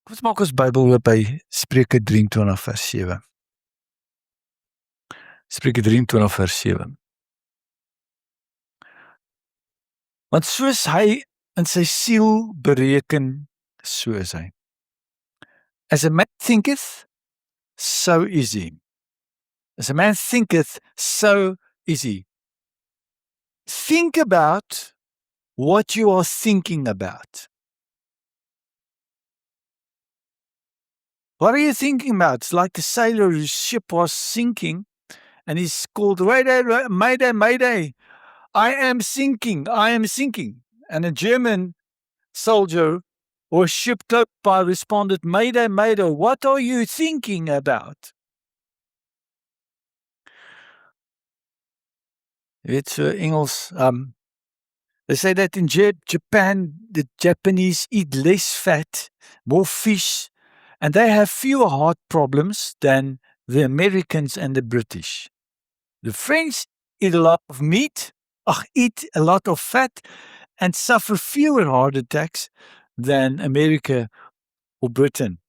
Kom ons maak ons Bybel oop by Spreuke 23 vers 7. Spreuke 23 vers 7. Want soos hy in sy siel bereken, so is hy. As a man thinketh, so is he. As a man thinketh, so is he. Think about what you are thinking about. What are you thinking about? It's like the sailor whose ship was sinking and he's called, mayday, mayday. I am sinking, I am sinking. And a German soldier or ship close by responded, mayday, mayday, what are you thinking about? It's Engels. They say that in Japan, the Japanese eat less fat, more fish, and they have fewer heart problems than the Americans and the British. The French eat a lot of meat, eat a lot of fat, and suffer fewer heart attacks than America or Britain.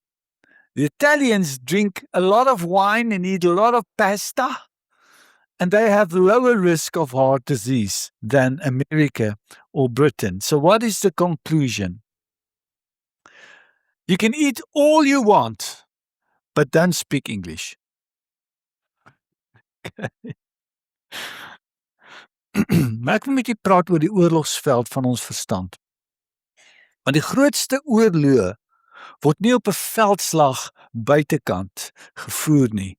The Italians drink a lot of wine and eat a lot of pasta, and they have lower risk of heart disease than America or Britain. So what is the conclusion? You can eat all you want, but don't speak English. Maar ek wil met jy praat oor die oorlogsveld van ons verstand. Want die grootste oorloë word nie op 'n veldslag buitekant gevoer nie,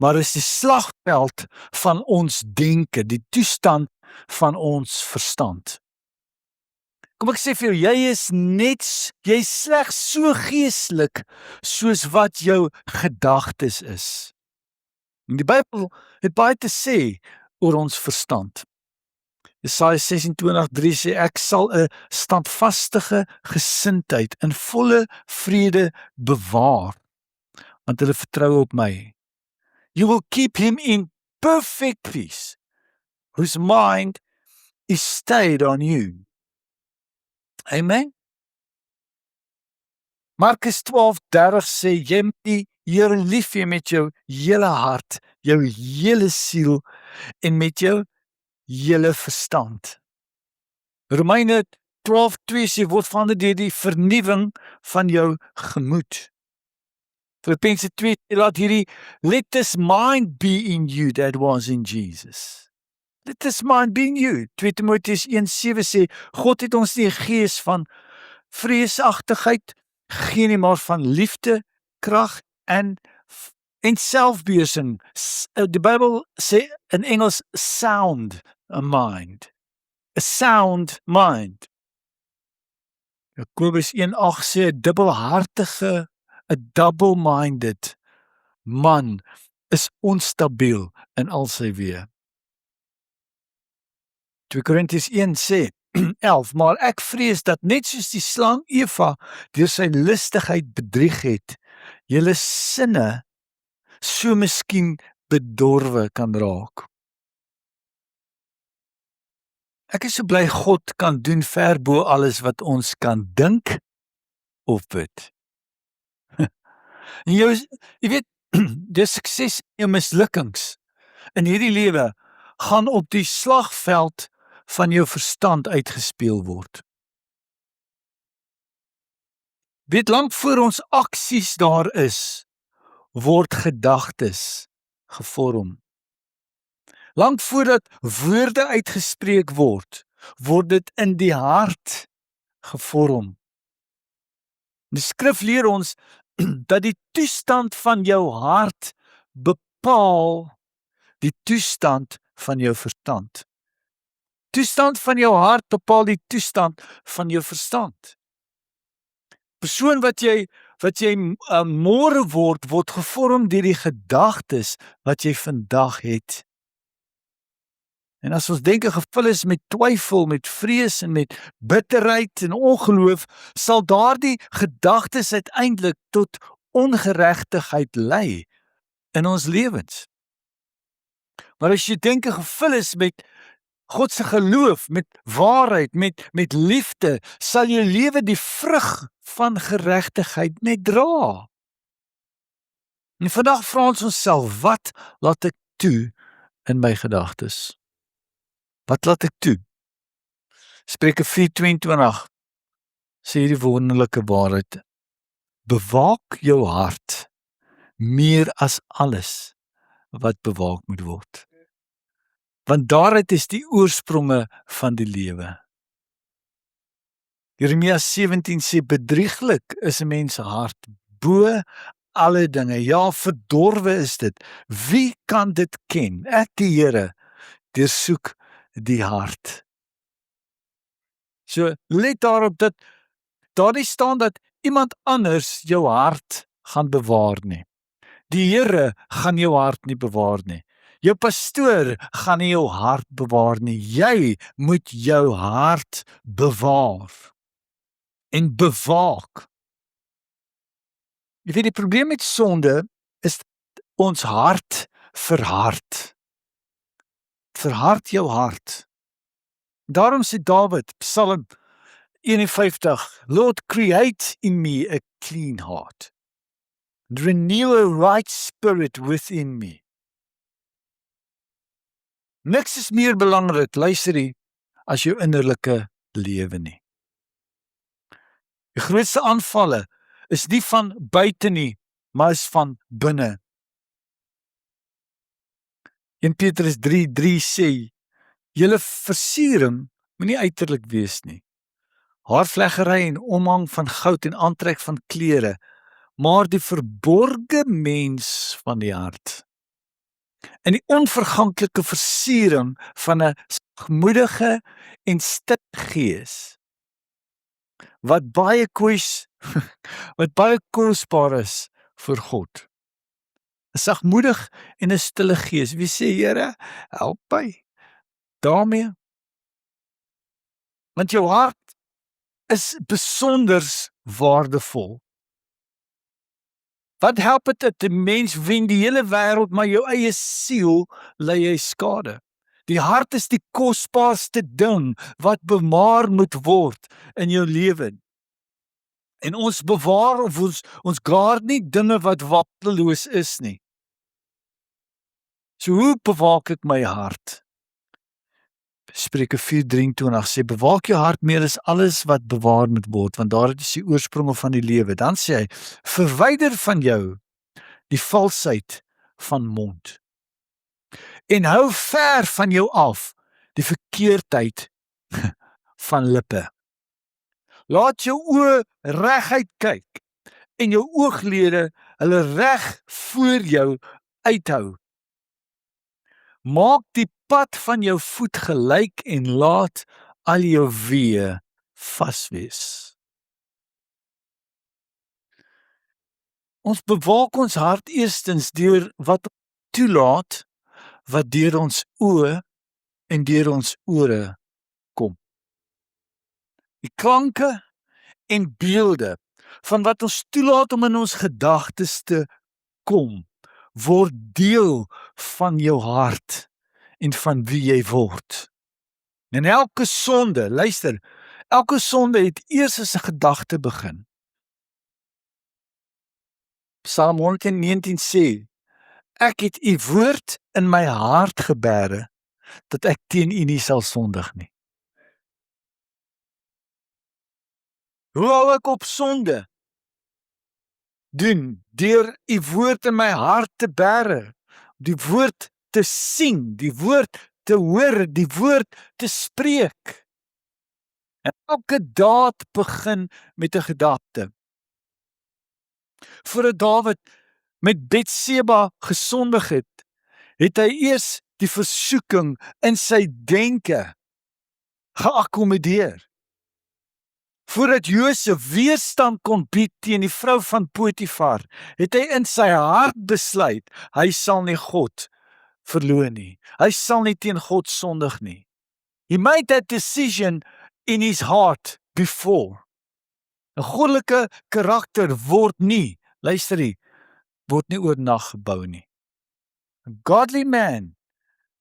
maar is die slagveld van ons denke, die toestand van ons verstand. Kom ek sê vir jou, jy is slegs so geestelik soos wat jou gedagtes is. En die Bybel het baie te sê oor ons verstand. Jesaja 26:3 sê, ek sal 'n standvastige gesindheid in volle vrede bewaar, want hulle vertrou op my. You will keep him in perfect peace, whose mind is stayed on you. Amen. Markus 12:30 sê, jy moet die Here lief hê met jou hele hart, jou hele siel en met jou hele verstand. Romeine 12:2 sê, word verander deur die vernuwing van jou gemoed. Filippense 2 sê, let this mind be in you that was in Jesus. Let this mind be in you. 2 Timoteus 1:7 sê, God het ons nie 'n gees van vreesagtigheid gegee nie, maar van liefde, krag en selfbeheersing. Die Bybel sê in Engels sound a mind. A sound mind. Jakobus 1:8 sê 'n dubbelhartige, 'n double-minded man is onstabiel in al sy weë. 2 Korintiërs 1 sê 11, maar ek vrees dat net soos die slang Eva deur sy listigheid bedrieg het, julle sinne so miskien bedorwe kan raak. Ek is so bly God kan doen ver bo alles wat ons kan dink of bid. En jy weet, die sukses en jou mislukkings in hierdie lewe gaan op die slagveld van jou verstand uitgespeel word. Weet, lank voor ons aksies daar is, word gedagtes gevorm. Lank voordat woorde uitgespreek word, word dit in die hart gevorm. Die skrif leer ons dat die toestand van jou hart bepaal die toestand van jou verstand. Toestand van jou hart bepaal die toestand van jou verstand. Persoon wat jy môre word gevorm deur die gedagtes wat jy vandag het. En as ons denke gevul is met twyfel, met vrees en met bitterheid en ongeloof, sal daardie gedagtes uiteindelik tot ongeregtigheid lei in ons lewens. Maar as jy denke gevul is met God se geloof, met waarheid, met liefde, sal jou lewe die vrug van geregtigheid net dra. En vandag vra ons onsself, wat laat ek toe in my gedagtes? Wat laat ek toe? Spreuke 4:22 sê hierdie wonderlike waarheid: bewaak jou hart meer as alles wat bewaak moet word. Want daaruit is die oorspronge van die lewe. Jeremia 17 sê, bedrieglik is 'n mens se hart bo alle dinge. Ja, verdorwe is dit. Wie kan dit ken? Ek, die Here, deursoek die hart. So let daarop dat daar nie staan dat iemand anders jou hart gaan bewaar nie. Die Here gaan jou hart nie bewaar nie. Jou pastoor gaan nie jou hart bewaar nie. Jy moet jou hart bewaar en bewaak. Jy weet, die probleem met sonde is ons hart verhard. Verhard jou hart. Daarom sê Dawid, Psalm 51, Lord, create in me a clean heart. Renew a right spirit within me. Niks is meer belangrik, luister hier, as jou innerlike lewe nie. Die grootste aanvalle is nie van buite nie, maar is van binne. 1 Petrus 3:3 sê, julle versiering moet nie uiterlik wees nie. Haarvleggery en omhang van goud en aantrek van klere, maar die verborge mens van die hart. En die onverganklike versiering van 'n sagmoedige en stil gees, wat baie kosbaar is vir God. 'n Sagmoedig en 'n stille gees. Wie sê, Here, help my daarmee? Want jou hart is besonders waardevol. Wat help dit dat 'n mens wen die hele wêreld, maar jou eie siel ly hy skade? Die hart is die kosbaarste ding wat bewaar moet word in jou lewe. En ons bewaar of ons guard nie dinge wat waardeloos is nie. So hoe bewaak ek my hart? Spreuke 4:23 sê, bewaak jou hart meer as alles wat bewaar moet word, want daaruit is die oorspronge van die lewe. Dan sê hy, verwyder van jou die valsheid van mond. En hou ver van jou af die verkeerdheid van lippe. Laat jou oë reguit kyk en jou ooglede hulle reg voor jou uithou. Maak die pad van jou voet gelyk en laat al jou weë vas wees. Ons bewaak ons hart eerstens deur wat toelaat wat deur ons oë en deur ons ore kom. Die klanke en beelde van wat ons toelaat om in ons gedagtes te kom, word deel van jou hart en van wie jy word. En elke sonde, luister, elke sonde het eers as 'n gedagte begin. Psalm 119 sê, ek het u woord in my hart gebere, dat ek teen u nie sal sondig nie. Hoe hou ek op sonde? Doen deur u woord in my hart te bære, die woord te sien, die woord te hoor, die woord te spreek. En elke daad begin met 'n gedagte. Voordat Dawid met Betseba gesondig het, het hy eers die versoeking in sy denke geakkommodeer. Voordat Josef weerstand kon bied teen die vrou van Potifar, het hy in sy hart besluit, hy sal nie God verloon nie. Hy sal nie teen God sondig nie. He made that decision in his heart before. 'n Goddelike karakter word nie, luister hier, word nie oornag gebou nie. A godly man,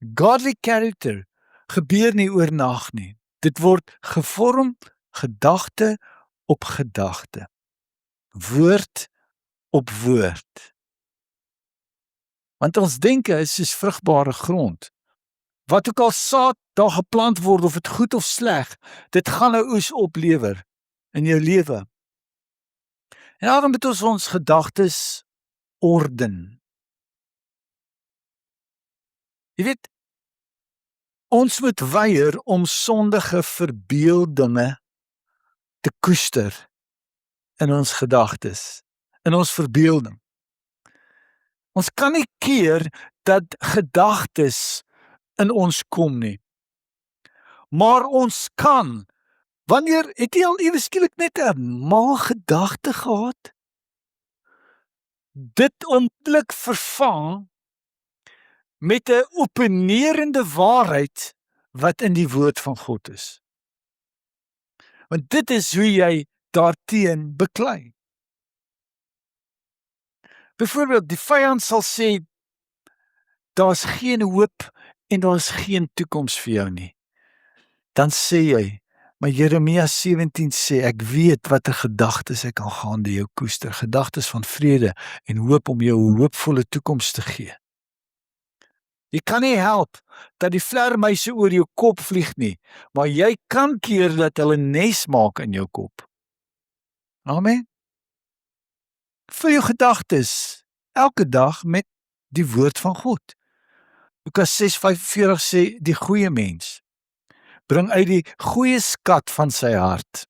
godly character gebeur nie oornag nie. Dit word gevorm gedagte op gedagte, woord op woord. Want ons denke is soos vrugbare grond. Wat ook al saad daar geplant word, of dit goed of sleg, dit gaan 'n oes oplewer in jou lewe. En daarom moet ons gedagtes orden. Jy weet, ons moet weier om sondige verbeeldinge te koester in ons gedagtes, in ons verbeelding. Ons kan nie keer dat gedagtes in ons kom nie. Maar ons kan, wanneer het jy al ewe skielik net 'n mal gedagte gehad? Dit onmiddellik vervang met 'n opponerende waarheid wat in die woord van God is. Want dit is hoe jy daarteen beklei. Byvoorbeeld, die vyand sal sê, daar's geen hoop en daar's geen toekoms vir jou nie. Dan sê jy, maar Jeremia 17 sê, ek weet watter gedagtes ek aangaande jou koester, gedagtes van vrede en hoop om jou 'n hoopvolle toekoms te gee. Jy kan nie help dat die vlermuise oor jou kop vlieg nie, maar jy kan keer dat hulle nes maak in jou kop. Amen. Vul jou gedagtes elke dag met die woord van God. Lukas 6:45 sê, die goeie mens bring uit die goeie skat van sy hart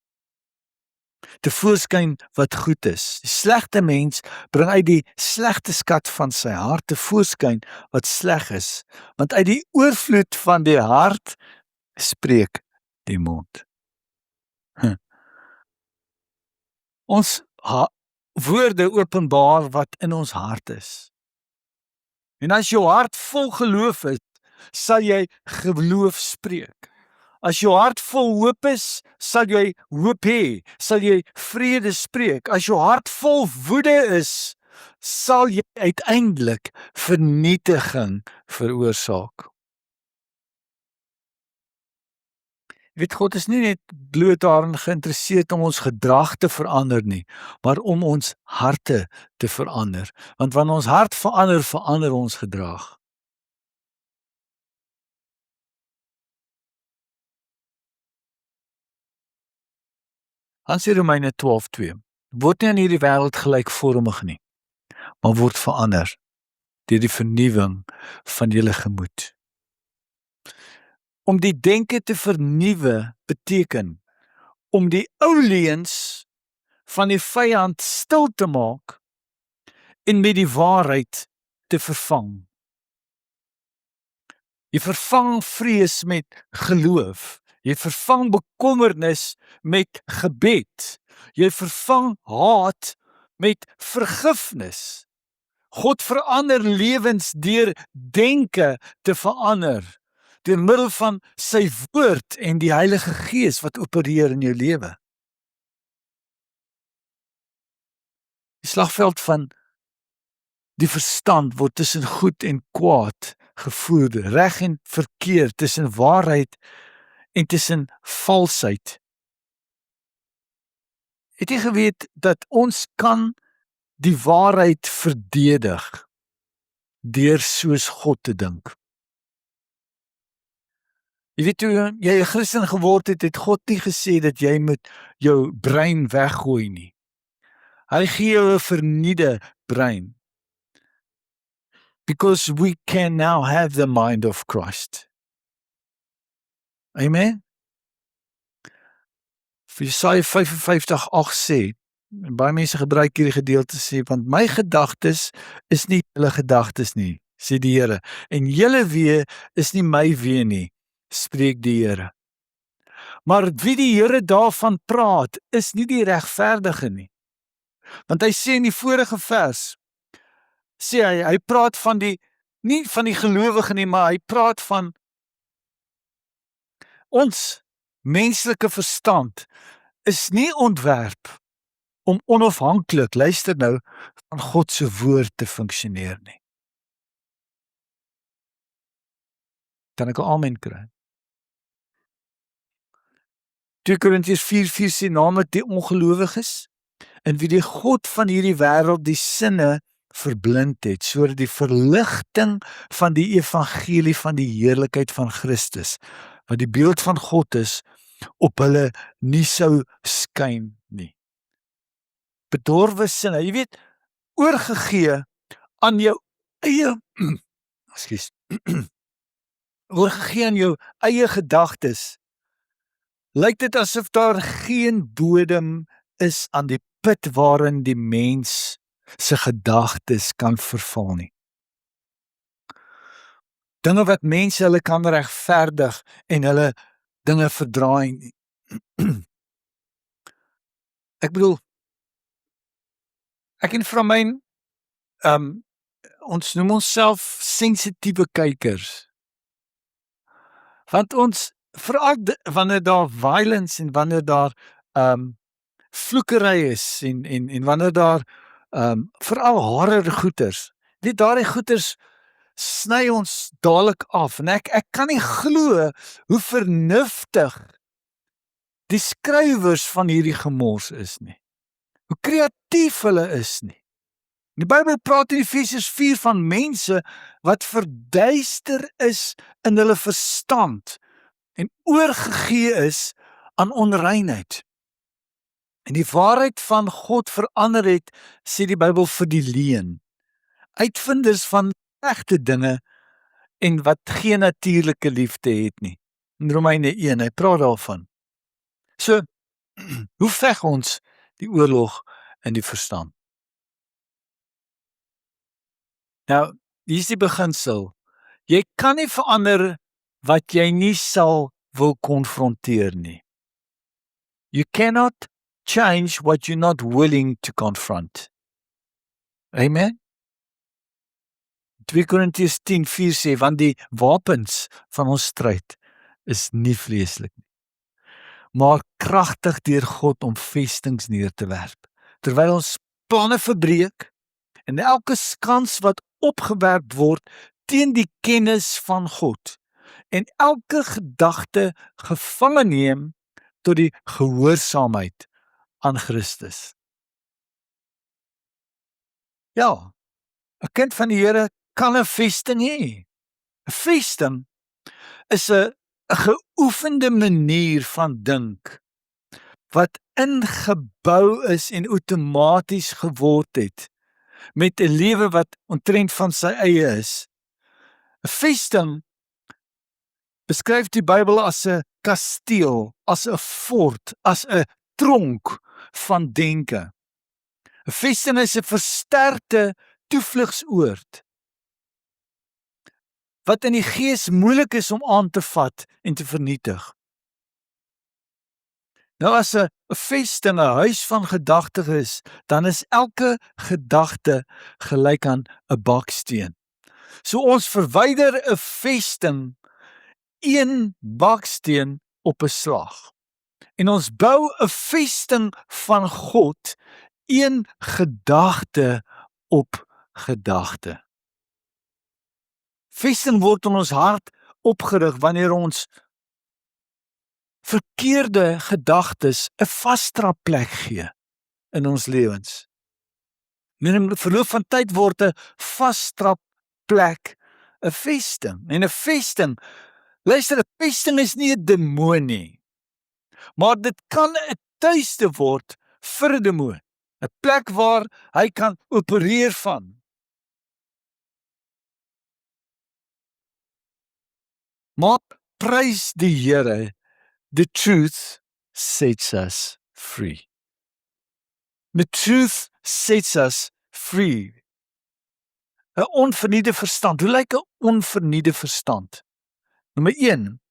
tevoorskyn wat goed is. Die slegte mens bring uit die slegte skat van sy hart tevoorskyn wat sleg is, want uit die oorvloed van die hart spreek die mond. Ons woorde openbaar wat in ons hart is. En as jou hart vol geloof is, sal jy geloof spreek. As jou hart vol hoop is, sal jy hoop hê, sal jy vrede spreek. As jou hart vol woede is, sal jy uiteindelik vernietiging veroorsaak. Jy weet, God is nie net bloot daarin geïnteresseerd om ons gedrag te verander nie, maar om ons harte te verander. Want wanneer ons hart verander, verander ons gedrag. Dan sê Romeine 12:2, word nie aan hierdie wêreld gelykvormig nie, maar word verander deur die vernuwing van julle gemoed. Om die denke te vernuwe beteken om die ou leuns van die vyand stil te maak en met die waarheid te vervang. Jy vervang vrees met geloof. Jy vervang bekommernis met gebed. Jy vervang haat met vergifnis. God verander lewens deur denke te verander, deur middel van sy woord en die Heilige Gees wat opereer in jou lewe. Die slagveld van die verstand word tussen goed en kwaad gevoer, reg en verkeerd, tussen waarheid en tussen valsheid. Het jy geweet dat ons kan die waarheid verdedig deur soos God te dink? Jy weet, toe jy 'n Christen geword het, het God nie gesê dat jy moet jou brein weggooi nie. Hy gee jou 'n vernuide brein. Because we can now have the mind of Christ. Amen? Jesaja 55:8 sê, en baie mense gebruik hierdie gedeelte sê, want my gedagtes is nie julle gedagtes nie, sê die Here, en julle weë is nie my weë nie, spreek die Here. Maar wie die Here daarvan praat, is nie die regverdige nie. Want hy sê in die vorige vers, sê hy praat van nie van die gelowige nie, maar hy praat van ons menslike verstand is nie ontwerp om onafhanklik, luister nou, van God se woord te funksioneer nie. Kan ek 'n amen kry? 2 Korintiërs 4:4 sê naamlik die ongelowiges, in wie die God van hierdie wêreld die sinne verblind het, sodat die verligting van die evangelie van die heerlikheid van Christus, wat die beeld van God is, op hulle nie sou skyn nie. Bedorwe sinne, jy weet, oorgegee aan jou eie, ekskuus, oorgegee aan jou eie gedagtes, lyk dit asof daar geen bodem is aan die put waarin die mens se gedagtes kan verval nie. Dinge wat mense hulle kan regverdig en hulle dinge verdraai nie. Ek bedoel, ek en Framyn, ons noem onsself sensitiewe kykers. Want ons, veral wanneer daar violence en wanneer daar vloekery is en wanneer daar veral horror goeters, weet daardie goeters sny ons dadelik af en ek kan nie glo hoe vernuftig die skrywers van hierdie gemors is nie. Hoe kreatief hulle is nie. Die Bybel praat in Efesiërs 4 van mense wat verduister is in hulle verstand en oorgegee is aan onreinheid. En die waarheid van God verander het, sê die Bybel, vir die leuen. Uitvinders van regte dinge en wat geen natuurlike liefde het nie. In Romeine 1, hy praat daarvan. So, hoe veg ons die oorlog in die verstand? Nou, hier is die beginsel. Jy kan nie verander wat jy nie sal wil konfronteer nie. You cannot change what you're not willing to confront. Amen? 2 Korintiërs 10:4 sê, want die wapens van ons stryd is nie vleeslik nie, maar kragtig deur God om vestings neer te werp, terwyl ons planne verbreek en elke skans wat opgewerp word teen die kennis van God en elke gedagte gevange neem tot die gehoorsaamheid aan Christus. Ja, 'n kind van die Here kan 'n vesting hê. 'n Vesting is 'n geoefende manier van dink wat ingebou is en outomaties geword het met 'n lewe wat omtrent van sy eie is. 'n Vesting beskryf die Bybel as 'n kasteel, as 'n fort, as 'n tronk van denke. 'n Vesting is 'n versterkte toevlugsoord wat in die gees moeilik is om aan te vat en te vernietig. Nou as 'n vesting 'n huis van gedagtes is, dan is elke gedagte gelyk aan 'n baksteen. So ons verwyder 'n vesting, een baksteen op 'n slag. En ons bou 'n vesting van God, een gedagte op gedagte. Vesting word in ons hart opgerig wanneer ons verkeerde gedagtes 'n vasdrapplek gee in ons lewens. In die verloop van tyd word 'n vasdrapplek 'n vesting. En 'n vesting, luister, 'n vesting is nie 'n demoon nie, maar dit kan 'n tuiste word vir 'n demoon. 'n Plek waar hy kan opereer van. Maar prys die Here, the truth sets us free. The truth sets us free. 'n Onvernieuwde verstand. Hoe lyk 'n onvernieuwde verstand? Nommer 1.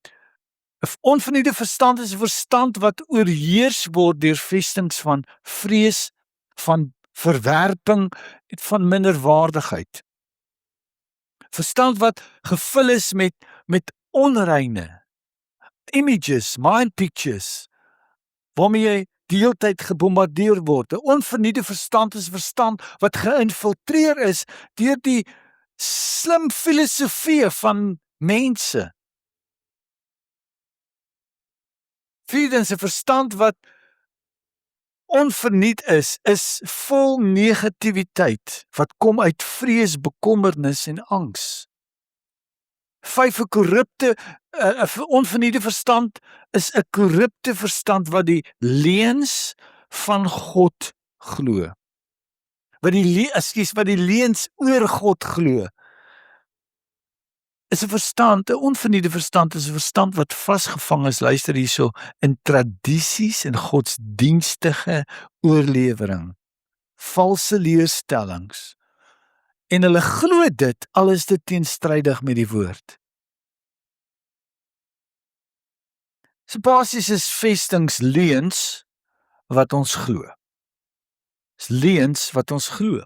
'n Onvernieuwde verstand is 'n verstand wat oorheers word deur vestings van vrees, van verwerping en van minderwaardigheid. Verstand wat gevul is met onreine images, mind pictures, waarmee jy die hele tyd gebombardeer word. 'n Onvernieuwde verstand is 'n verstand wat geïnfiltreer is deur die slim filosofie van mense. Vierdens, 'n verstand wat onverniet is vol negativiteit wat kom uit vrees, bekommernis en angs. 5, 'n korrupte 'n onverniete verstand is 'n korrupte verstand wat die leuns van God glo. Wat die leuns oor God glo. Is 'n verstand, 'n onverniete verstand is 'n verstand wat vasgevang is, luister hierso, in tradisies en godsdienstige oorlewering, valse leerstellings. En hulle glo dit al is dit teenstrydig met die woord. So basies is vestingsleuns wat ons glo. Dis leuns wat ons glo.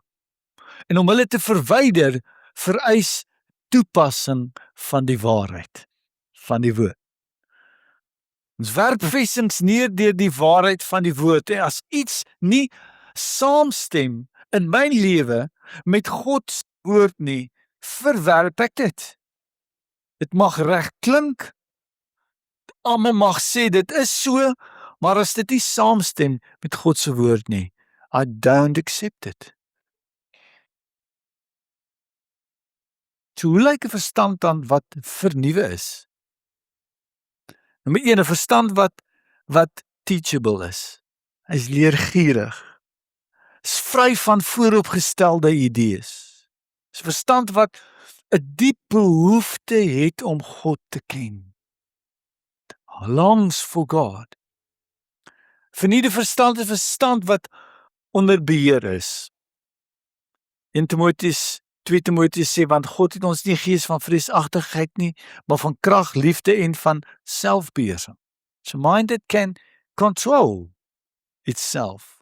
En om hulle te verwyder, vereis toepassing van die waarheid, van die woord. Ons werp vestings neer deur die waarheid van die woord. En as iets nie saamstem in my lewe met God se woord nie, verwerp ek dit. Dit mag reg klink, almal mag sê dit is so, maar as dit nie saamstem met God se woord nie, I don't accept it. So hoe lyk 'n verstand dan wat vernuwe is? Nommer 1, 'n verstand wat teachable is. Hy's leergierig. Is vry van vooropgestelde idees. Is 'n verstand wat 'n diep behoefte het om God te ken. Longs for God. Vernuwde verstand is 'n verstand wat onder beheer is. 2 Timoteus sê, want God het ons nie gees van vreesagtigheid nie, maar van krag, liefde en van selfbeheersing. It's a mind that can control itself.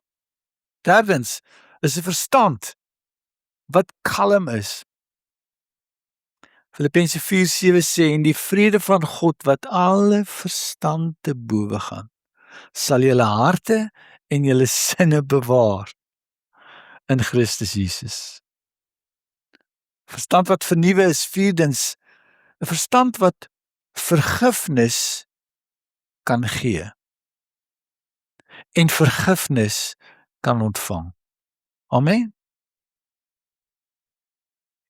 Derdens is 'n verstand wat kalm is. Filippense 4:7 sê, en die vrede van God wat alle verstand te bowe gaan, sal julle harte en julle sinne bewaar in Christus Jesus. Verstand wat vernuwe is vierdens, 'n verstand wat vergifnis kan gee en vergifnis kan ontvang. Amen.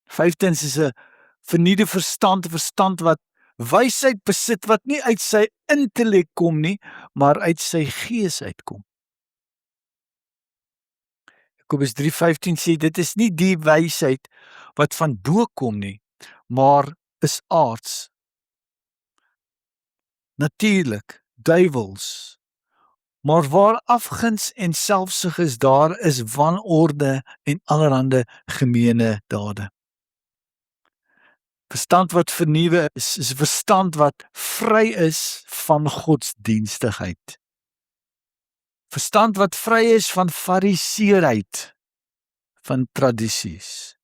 Vyftens is 'n vernuwde verstand, 'n verstand wat wysheid besit wat nie uit sy intellek kom nie, maar uit sy gees uitkom. Jakobus 3:15 sê dit is nie die wysheid wat van bo kom nie, maar is aards. Natuurlik, duiwels. Maar waar afguns en selfsug is, daar is wanorde en allerlei gemeene dade. Verstand wat vernuwe is 'n verstand wat vry is van godsdienstigheid. Verstand wat vry is van fariseerheid, van tradisies.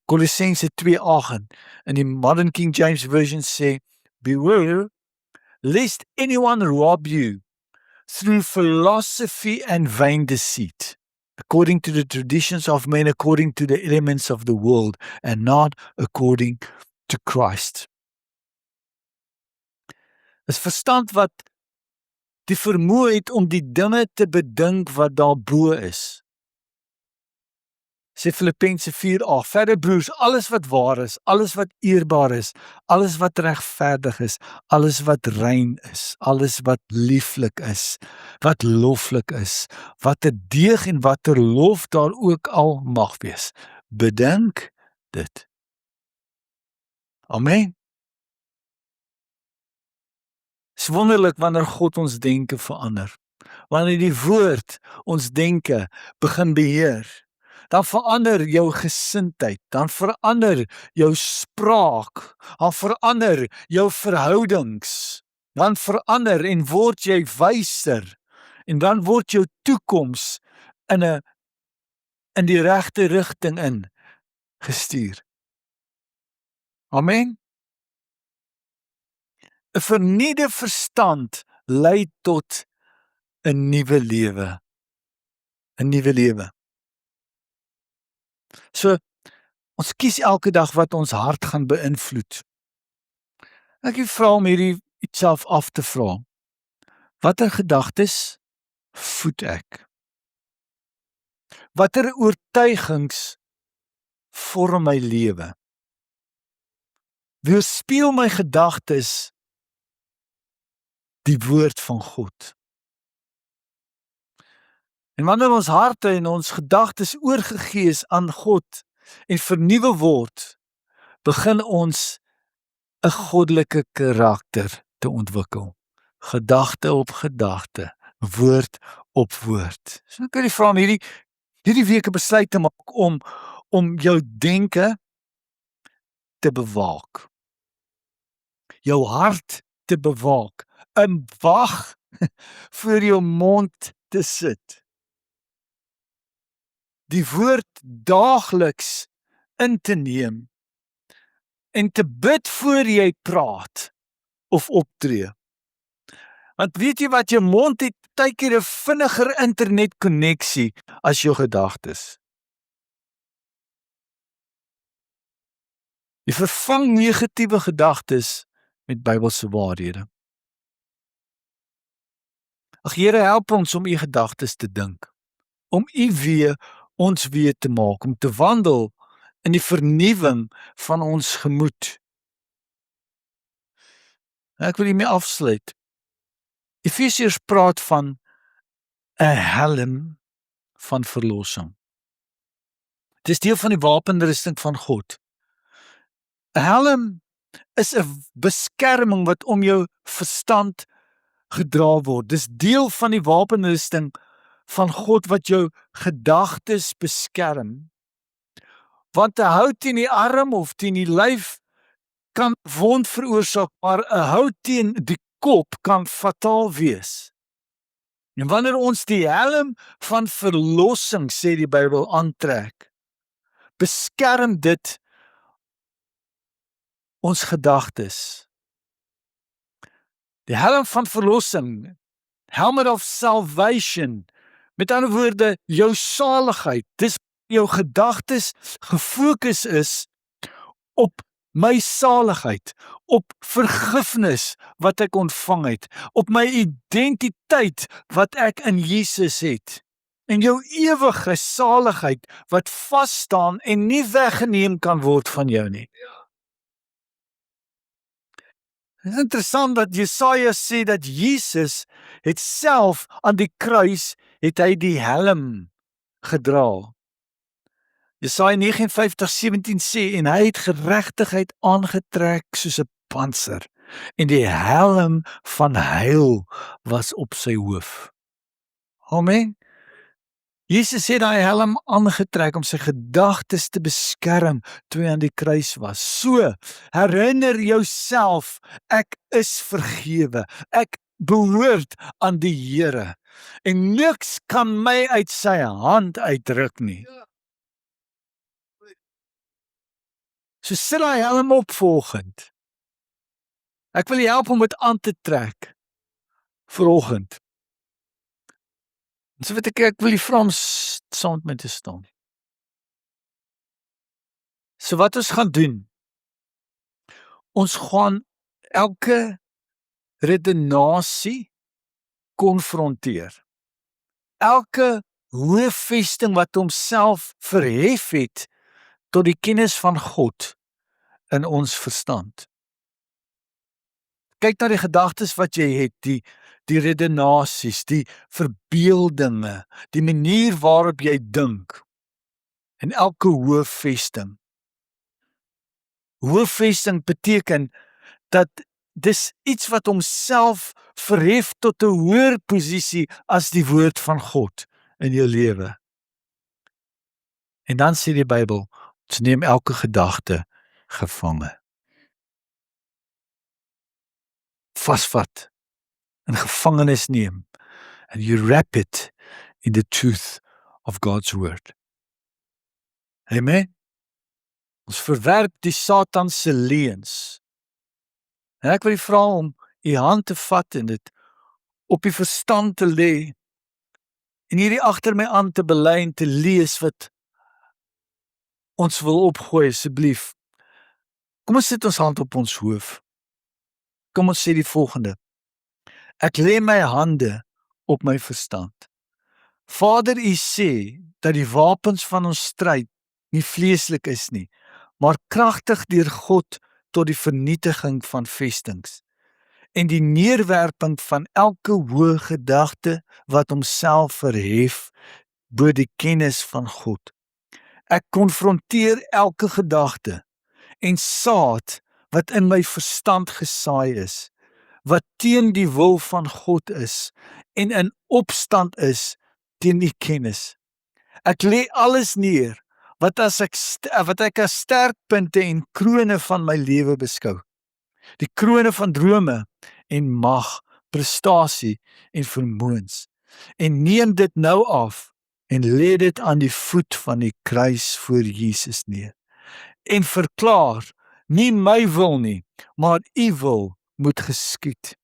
Kolossense 2:8 in die Modern King James Version sê, beware lest anyone rob you through philosophy and vain deceit, according to the traditions of men, according to the elements of the world, and not according to Christ. Is verstand wat die vermoë het om die dinge te bedink wat daarbo is. Sê Filippense 4:8, verder broers, alles wat waar is, alles wat eerbaar is, alles wat regverdig is, alles wat rein is, alles wat lieflik is, wat loflik is, wat 'n deeg en watter lof daar ook al mag wees. Bedink dit. Amen. Dis wonderlik wanneer God ons denke verander. Wanneer die woord ons denke begin beheer. Dan verander jou gesindheid, dan verander jou spraak, dan verander jou verhoudings, dan verander en word jy wyser en dan word jou toekoms in die regte rigting in gestuur. Amen. 'n Vernuwde verstand lei tot 'n nuwe lewe. 'n Nuwe lewe. So, ons kies elke dag wat ons hart gaan beïnvloed. Ek vra om hierdie jouself af te vra, watter gedagtes voed ek? Watter oortuigings vorm my lewe? Weerspieël my gedagtes die woord van God? En wanneer ons harte en ons gedagtes oorgegee is aan God en vernuwe word, begin ons 'n goddelike karakter te ontwikkel. Gedagte op gedagte, woord op woord. So ek wil jy vra om hierdie week 'n besluit te maak om jou denke te bewaak. Jou hart te bewaak. 'n Wag voor jou mond te sit. Die woord daagliks in te neem en te bid voor jy praat of optree. Want weet jy wat, jou mond het baie keer 'n vinniger internetkonneksie as jou gedagtes. Jy vervang negatiewe gedagtes met Bybelse waarhede. Ag Here, help ons om u gedagtes te dink, om u ons weer te maak, om te wandel in die vernuwing van ons gemoed. Ek wil hiermee afsluit. Efesiërs praat van 'n helm van verlossing. Dit is deel van die wapenrusting van God. 'n Helm is 'n beskerming wat om jou verstand gedra word. Dis deel van die wapenrusting van God wat jou gedagtes beskerm. Want 'n hout teen die arm of teen die lyf kan wond veroorsaak, maar 'n hout teen die kop kan fataal wees. En wanneer ons die helm van verlossing, sê die Bybel, aantrek, beskerm dit ons gedagtes. Die helm van verlossing, helmet of salvation, met ander woorde, jou saligheid, dis jou gedagtes gefokus is op my saligheid, op vergifnis wat ek ontvang het, op my identiteit wat ek in Jesus het, en jou ewige saligheid wat vas staan en nie weggeneem kan word van jou nie. Het is interessant dat Jesaja sê dat Jesus het self aan die kruis, het hy die helm gedra. Jesaja 59:17 sê, en hy het geregtigheid aangetrek soos 'n pantser, en die helm van heil was op sy hoof. Amen. Jesus het daai helm aangetrek om sy gedagtes te beskerm toe hy aan die kruis was. So, herinner jouself, ek is vergewe. Ek behoort aan die Here. En niks kan my uit sy hand uitruk nie. So sit daai helm op vanoggend. Ek wil jou help om dit aan te trek vanoggend. So weet ek wil die Frans saam met my te staan. So wat ons gaan doen? Ons gaan elke redenasie konfronteer. Elke hoofvesting wat homself verhef het tot die kennis van God in ons verstand. Kyk na die gedagtes wat jy het, die redenasies, die verbeeldinge, die manier waarop jy dink, en elke hoofvesting. Hoofvesting beteken dat dis iets wat homself verhef tot 'n hoër posisie as die woord van God in jou lewe. En dan sê die Bybel, ons neem elke gedagte gevange. Vasvat, in gevangenis neem, and you wrap it in the truth of God's word. Amen. Ons verwerp die Satan se leuns. En ek wil u vra om u hand te vat en dit op die verstand te lê en hierdie agter my aan te bely en te lees wat ons wil opgooi asseblief. Kom ons sit ons hand op ons hoof. Kom ons sê die volgende. Ek lê my hande op my verstand. Vader, U sê dat die wapens van ons stryd nie vleeslik is nie, maar kragtig deur God tot die vernietiging van vestings en die neerwerping van elke hoë gedagte wat homself verhef bo die kennis van God. Ek konfronteer elke gedagte en saad wat in my verstand gesaai is, wat teen die wil van God is en in opstand is teen die kennis. Ek lê alles neer wat ek as sterkpunte en krone van my lewe beskou. Die krone van drome en mag, prestasie en vermoëns. En neem dit nou af en lê dit aan die voet van die kruis voor Jesus neer. En verklaar, nie my wil nie, maar U wil moet geskied.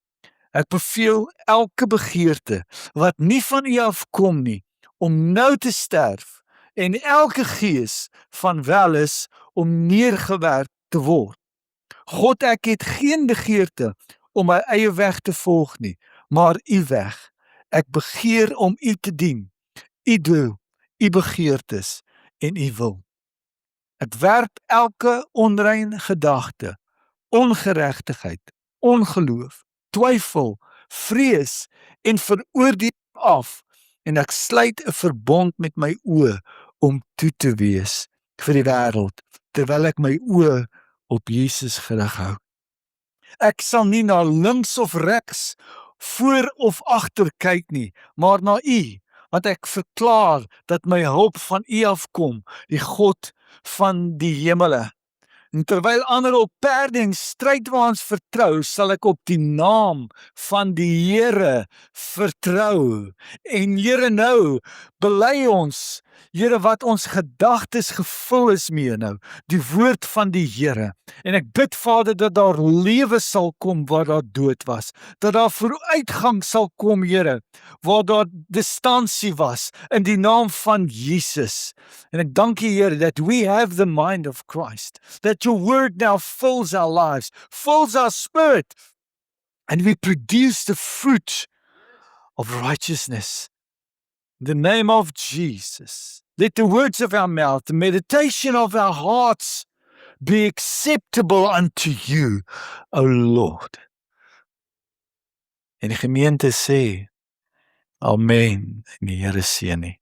Ek beveel elke begeerte wat nie van U afkom nie, om nou te sterf en elke gees van welis om neergewerp te word. God, ek het geen begeerte om my eie weg te volg nie, maar U weg. Ek begeer om U te dien, U doel, U begeertes en U wil. Ek werp elke onrein gedagte, ongeregtigheid, ongeloof, twyfel, vrees en veroordeel af en ek sluit 'n verbond met my oë om toe te wees vir die wêreld terwyl ek my oë op Jesus gerig hou. Ek sal nie na links of regs, voor of agter kyk nie, maar na U, want ek verklaar dat my hulp van U afkom, die God van die hemele. En terwyl ander op perde en strydwaans vertrou, sal ek op die naam van die Here vertrou. En Here, nou bely ons, Here, wat ons gedagtes gevul is mee nou, die woord van die Here. En ek bid, Vader, dat daar lewe sal kom waar daar dood was, dat daar vooruitgang sal kom, Here, waar daar distansie was, in die naam van Jesus. En ek dank U, Here, that we have the mind of Christ, that your word now fills our lives, fills our spirit, and we produce the fruit of righteousness. In the name of Jesus, let the words of our mouth, the meditation of our hearts be acceptable unto you, O Lord. En die gemeente sê, Amen, en die Here seën nie.